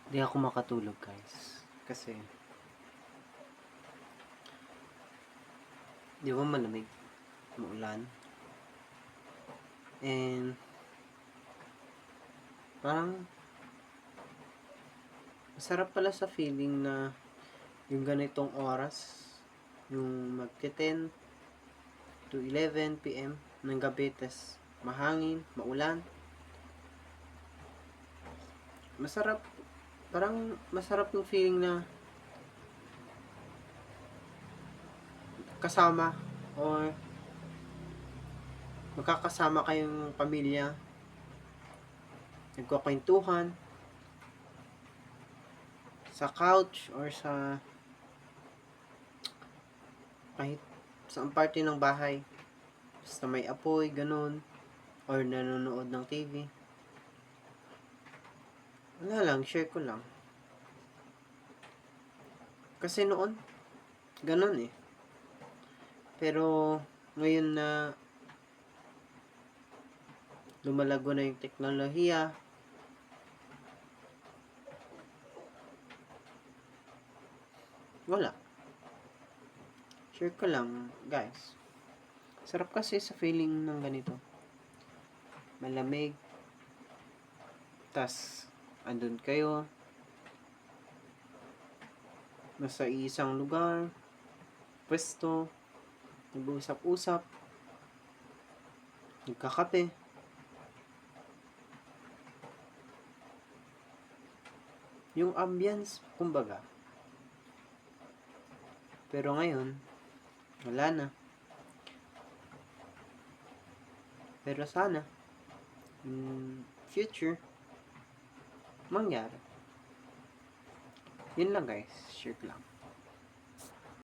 Di ako makatulog, guys. Kasi, di ba malamig? Maulan. And, parang, masarap pala sa feeling na yung ganitong oras, yung magti-10 to 11 p.m. ng gabi, tas mahangin, maulan. Masarap, parang masarap yung feeling na kasama or magkakasama kayong pamilya, nagkukwentuhan sa couch or sa kahit sa parte ng bahay, basta may apoy, ganun, or nanonood ng TV. Wala lang, share ko lang. Kasi noon, ganun eh. Pero, ngayon na lumalago na yung teknolohiya, wala. Share ko lang, guys. Sarap kasi sa feeling ng ganito. Malamig. Tas, andun kayo. Nasa isang lugar. Pwesto. Nag-uusap-usap. Nagkakape. Yung ambience, kumbaga. Pero ngayon, wala na. Pero sana, in future, mangyari. Yun lang guys, share lang.